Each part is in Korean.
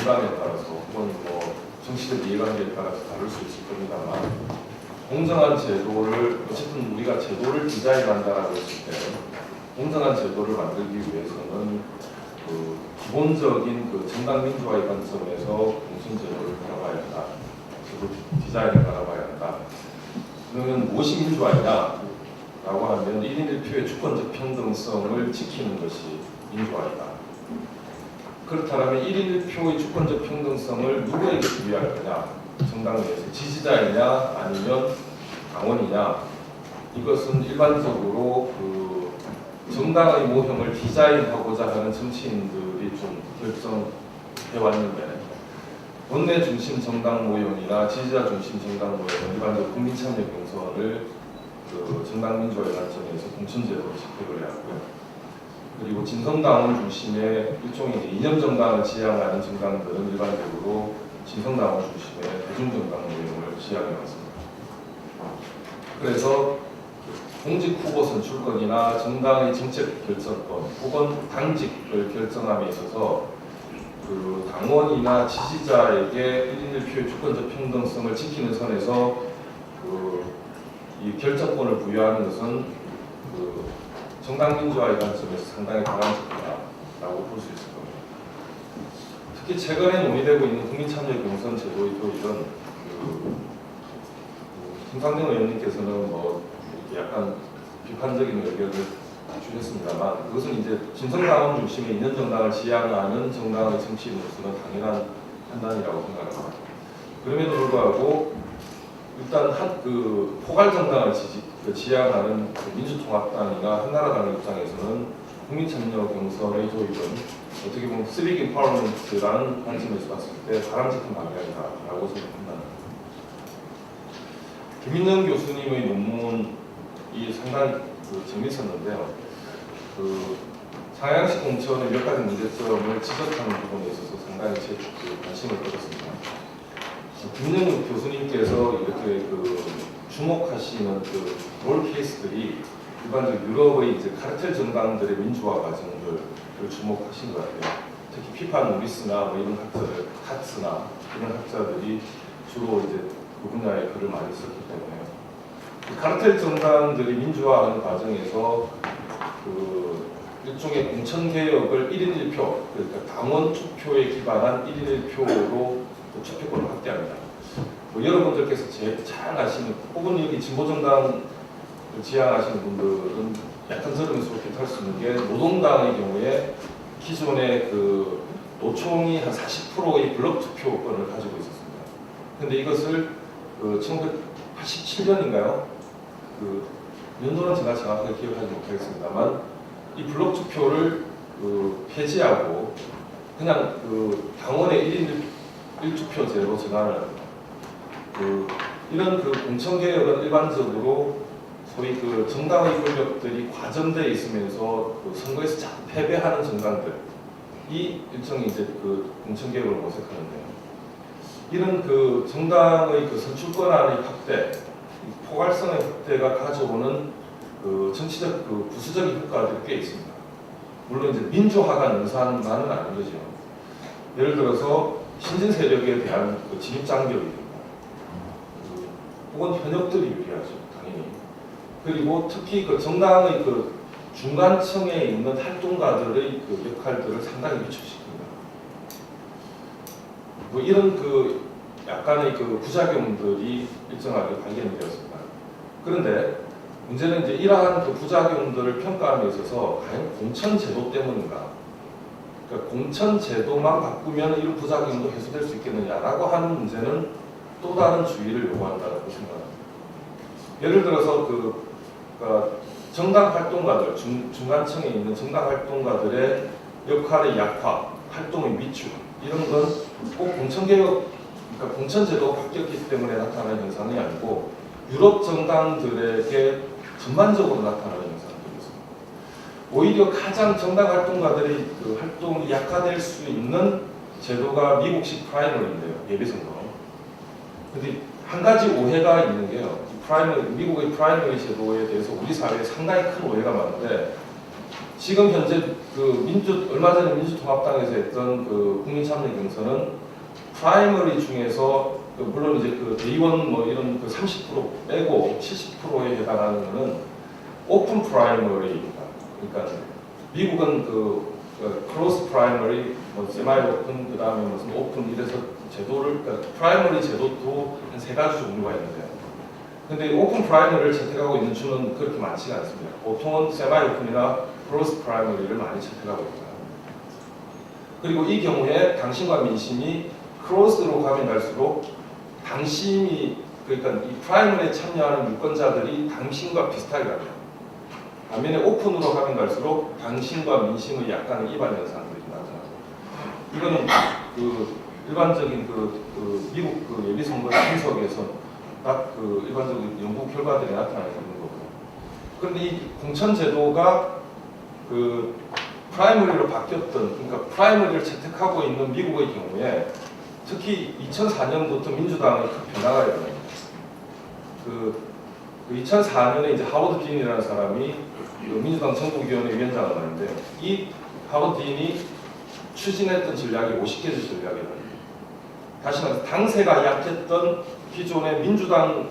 정당에 따라서 혹은 뭐 정치적 이해관계에 따라서 다를 수 있을 겁니다만 공정한 제도를 어쨌든 우리가 제도를 디자인한다라고 했을 때 공정한 제도를 만들기 위해서는 그 기본적인 그 정당 민주화의 관점에서 공천 제도를 바라봐야 한다. 제도 디자인을 바라봐야 한다. 그러면 무엇이 민주화이냐? 라고 하면 1인 1표의 주권적 평등성을 지키는 것이 민주화이다. 그렇다면 1인 1표의 주권적 평등성을 누구에게 부여할 거냐? 정당 내에서 지지자이냐 아니면 당원이냐? 이것은 일반적으로 그 정당의 모형을 디자인하고자 하는 정치인들이 좀 결정해 왔는데 원내 중심 정당 모형이나 지지자 중심 정당 모형은 일반적으로 국민 참여 경선을 그 정당 민주화의 관점에서 공천제도로 채택을 해왔고요. 그리고 진성당원 중심의 일종의 이념 정당을 지향하는 정당들은 일반적으로 진성당원 중심의 대중정당 모형을 지향해 왔습니다. 그래서 공직 후보 선출권이나 정당의 정책 결정권 혹은 당직을 결정함에 있어서 그 당원이나 지지자에게 1인 1표의 주권적 평등성을 지키는 선에서 이 결정권을 부여하는 것은 그 정당 민주화의 관점에서 상당히 바람직하다라고 볼 수 있을 겁니다. 특히 최근에 논의되고 있는 국민참여 경선 제도의 도입은 김상정 의원님께서는 뭐 약간 비판적인 의견을 주셨습니다만 그것은 이제 진성당원 중심의 이념정당을 지향하는 정당의 정치인으로서는 당연한 판단이라고 생각합니다. 그럼에도 불구하고 일단 그 포괄정당을 지향하는 민주통합당이나 한나라당의 입장에서는 국민참여 경선의 도입은 어떻게 보면 시빅 임파워먼트라는 관점에서 봤을 때 바람직한 방향이다라고 생각합니다. 김인영 교수님의 논문이 상당히 재미있었는데요. 그 상향식 공천의 몇 가지 문제점을 지적하는 부분에 있어서 상당히 제 관심을 끌었습니다. 김인영 교수님께서 이렇게 주목하시는 롤 케이스들이 일반적으로 유럽의 이제 카르텔 정당들의 민주화 과정들을 주목하신 것 같아요. 특히 피파 노리스나 뭐 이런 학자들, 카츠나 이런 학자들이 주로 이제 그 분야에 글을 많이 썼기 때문에 카르텔 정당들이 민주화하는 과정에서 그 일종의 공천 개혁을 1인 1표, 그러니까 당원 투표에 기반한 1인 1표로 투표권을 확대합니다. 뭐 여러분들께서 제일 잘 아시는, 혹은 여기 진보정당 지향하시는 분들은 약간 들으면서 이렇게 할 수 있는 게 노동당의 경우에 기존의 그 노총이 한 40%의 블록 투표권을 가지고 있었습니다. 근데 이것을 1987년인가요? 그 연도는 제가 정확하게 기억하지 못하겠습니다만 이 블록 투표를 폐지하고 그냥 당원의 1인 1투표제로 전환을 합니다. 이런 공천 개혁은 일반적으로 소위 정당의 권력들이 과점되어 있으면서 선거에서 자꾸 패배하는 정당들이 일종의 이제 공천 개혁을 모색하는데요. 이런 정당의 선출권안의 확대, 포괄성의 확대가 가져오는 정치적 부수적인 효과들이 꽤 있습니다. 물론 이제 민주화가 능사만은 아닌 거죠. 예를 들어서 신진 세력에 대한 진입 장벽이 됩니다. 혹은 현역들이 유리하죠, 당연히. 그리고 특히 정당의 중간층에 있는 활동가들의 역할들을 상당히 위축시킵니다. 뭐 이런 약간의 부작용들이 일정하게 발견이 되었습니다. 그런데 문제는 이제 이러한 부작용들을 평가함에 있어서 과연 공천제도 때문인가? 그러니까 공천제도만 바꾸면 이런 부작용도 해소될 수 있겠느냐라고 하는 문제는 또 다른 주의를 요구한다고 생각합니다. 예를 들어서 그러니까 정당 활동가들, 중간층에 있는 정당 활동가들의 역할의 약화, 활동의 미축 이런 건 꼭 공천개혁, 그러니까 공천제도가 바뀌었기 때문에 나타나는 현상이 아니고 유럽 정당들에게 전반적으로 나타나는 현상들이었습니다. 오히려 가장 정당 활동가들의 활동이 약화될 수 있는 제도가 미국식 프라이머리인데요, 예비선거. 근데 한 가지 오해가 있는 게요. 미국의 프라이머리 제도에 대해서 우리 사회에 상당히 큰 오해가 많은데 지금 현재 그 얼마 전에 민주통합당에서 했던 그 국민참여 경선은 프라이머리 중에서 물론 이제 그 대의원 뭐 이런 그 30% 빼고 70%에 해당하는 거는 오픈 프라이머리입니다. 그러니까 미국은 크로스 프라이머리, 뭐 세마이 오픈, 그 다음에 무슨 오픈 이래서 제도를 그러니까 프라이머리 제도도 한 3가지 종류가 있는데요. 근데 오픈 프라이머리를 채택하고 있는 주는 그렇게 많지가 않습니다. 보통은 세마이 오픈이나 크로스 프라이머리를 많이 채택하고 있다. 그리고 이 경우에 당신과 민심이 크로스로 가면 갈수록 당심이 그러니까 이 프라이머리에 참여하는 유권자들이 당신과 비슷하게 갑니다. 반면에 오픈으로 가면 갈수록 당신과 민심의 약간의 이반 현상들이 나타나고 이거는 그 일반적인 미국 그 예비 선거 분석에서 딱 그 일반적인 연구 결과들이 나타나 있는 거고요. 그런데 이 공천 제도가 그 프라이머리로 바뀌었던 그러니까 프라이머리를 채택하고 있는 미국의 경우에 특히 2004년부터 민주당의 큰 변화가 일어납니다. 그 2004년에 이제 하워드 딘이라는 사람이 민주당 전국위원회 위원장을 하는데 이 하워드 딘이 추진했던 전략이 50개조 전략이라는 다시 말해서 당세가 약했던 기존의 민주당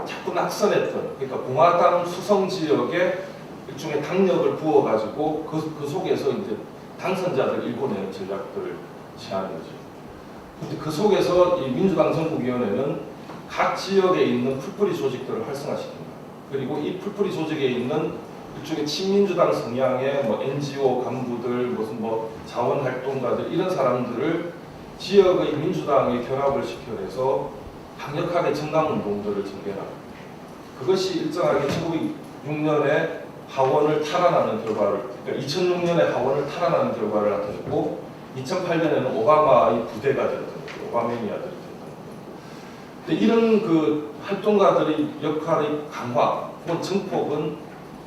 자꾸 낙선했던 그러니까 공화당 수성 지역에 일종의 당력을 부어가지고 그 속에서 이제 당선자들 일궈내는 전략들을 취하는 거죠. 근데 그 속에서 이 민주당 전국위원회는 각 지역에 있는 풀뿌리 조직들을 활성화시킵니다. 그리고 이 풀뿌리 조직에 있는 일종의 친민주당 성향의 뭐 NGO 간부들, 무슨 뭐 자원활동가들 이런 사람들을 지역의 민주당에 결합을 시켜내서 강력하게 정당운동들을 전개합니다. 그것이 일정하게 1906년에 하원을 탈환하는 결과를, 그러니까 2006년에 하원을 탈환하는 결과를 나타냈고 2008년에는 오바마의 부대가 되었던 거죠. 오바메니아들이 되었던 거죠. 근데 이런 그 활동가들의 역할의 강화 혹은 증폭은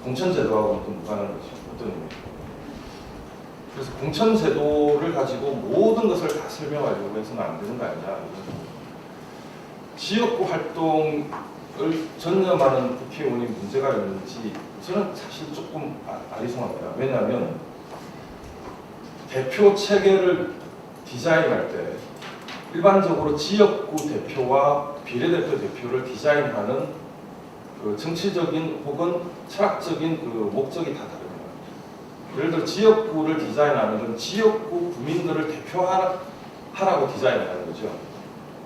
공천제도하고는 좀 무관한 것이죠. 어떤 의미입니까? 그래서 공천제도를 가지고 모든 것을 다 설명하려고 해서는 안 되는 거 아니냐. 지역구 활동을 전념하는 국회의원이 문제가 있는지 저는 사실 조금 아리송합니다. 왜냐하면 대표 체계를 디자인할 때 일반적으로 지역구 대표와 비례대표 대표를 디자인하는 그 정치적인 혹은 철학적인 그 목적이 다 다릅니다. 예를 들어 지역구를 디자인하는 건 지역구 구민들을 대표하라고 디자인하는 거죠.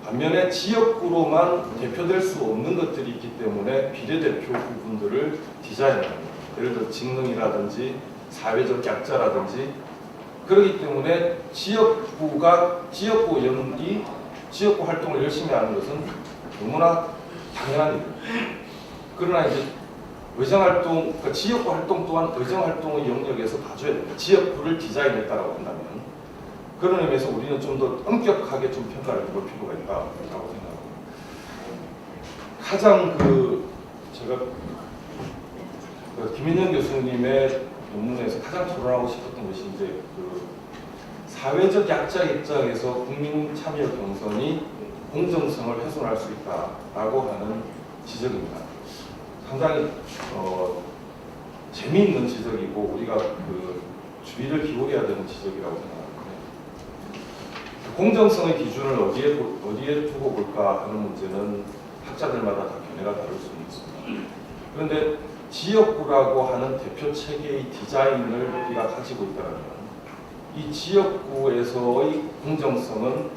반면에 지역구로만 대표될 수 없는 것들이 있기 때문에 비례대표 부분들을 디자인합니다. 예를 들어 직능이라든지 사회적 약자라든지 그렇기 때문에 지역구 활동을 열심히 하는 것은 너무나 당연한 일입니다. 그러나 이제 의정활동, 그러니까 지역구 활동 또한 의정활동의 영역에서 봐줘야 됩니다. 지역구를 디자인했다고 한다면 그런 의미에서 우리는 좀 더 엄격하게 좀 평가를 해볼 필요가 있다고 생각합니다. 가장 제가 김인영 교수님의 논문에서 가장 토론하고 싶었던 것이 이제 사회적 약자 입장에서 국민 참여 경선이 공정성을 훼손할 수 있다라고 하는 지적입니다. 상당히 재미있는 지적이고 우리가 주의를 기울여야 되는 지적이라고 생각합니다. 공정성의 기준을 어디에 두고 볼까 하는 문제는 학자들마다 다 견해가 다를 수는 있습니다. 그런데 지역구라고 하는 대표 체계의 디자인을 우리가 가지고 있다면 이 지역구에서의 공정성은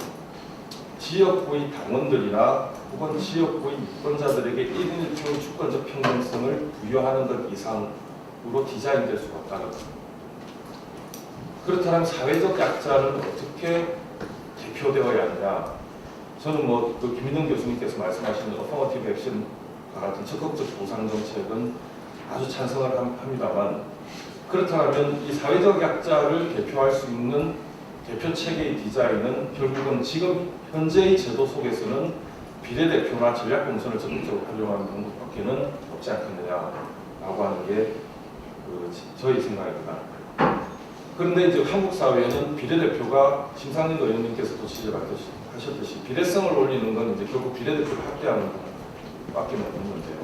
지역구의 당원들이나 혹은 지역구의 유권자들에게 1인 1표의 주권적 평등성을 부여하는 것 이상으로 디자인될 수가 없다는 겁니다. 그렇다면 사회적 약자는 어떻게 대표되어야 하느냐? 저는 김인영 교수님께서 말씀하시는 어퍼머티브 액션과 같은 적극적 보상 정책은 아주 찬성을 합니다만 그렇다면 이 사회적 약자를 대표할 수 있는 대표 체계의 디자인은 결국은 지금 현재의 제도 속에서는 비례대표나 전략공천을 적극적으로 활용하는 방법밖에는 없지 않겠느냐라고 하는 게 저희 생각입니다. 그런데 이제 한국 사회는 비례대표가 심상정 의원님께서도 지적하셨듯이 비례성을 올리는 건 이제 결국 비례대표를 확대하는 것밖에 없는 건데요.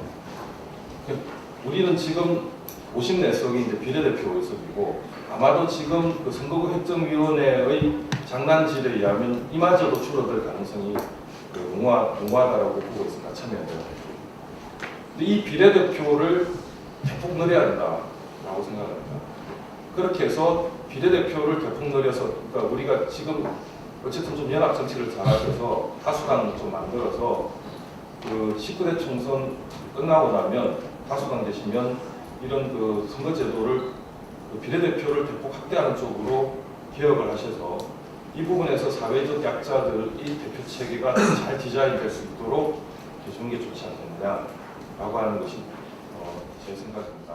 우리는 지금 54석이 이제 비례대표 의석이고 아마도 지금 그 선거구 획정위원회의 장난질에 의하면 이마저도 줄어들 가능성이 농후하다라고 보고 있습니다. 참여연대가. 이 비례대표를 대폭 늘려야 된다라고 생각합니다. 그렇게 해서 비례대표를 대폭 늘려서 그러니까 우리가 지금 어쨌든 좀 연합 정치를 잘하셔서 다수당 좀 만들어서 그 19대 총선 끝나고 나면 다수당 되시면 이런 그 선거제도를 그 비례대표를 대폭 확대하는 쪽으로 개혁을 하셔서 이 부분에서 사회적 약자들의 대표 체계가 잘 디자인될 수 있도록 해주는 게 좋지 않겠느냐라고 하는 것이 제 생각입니다.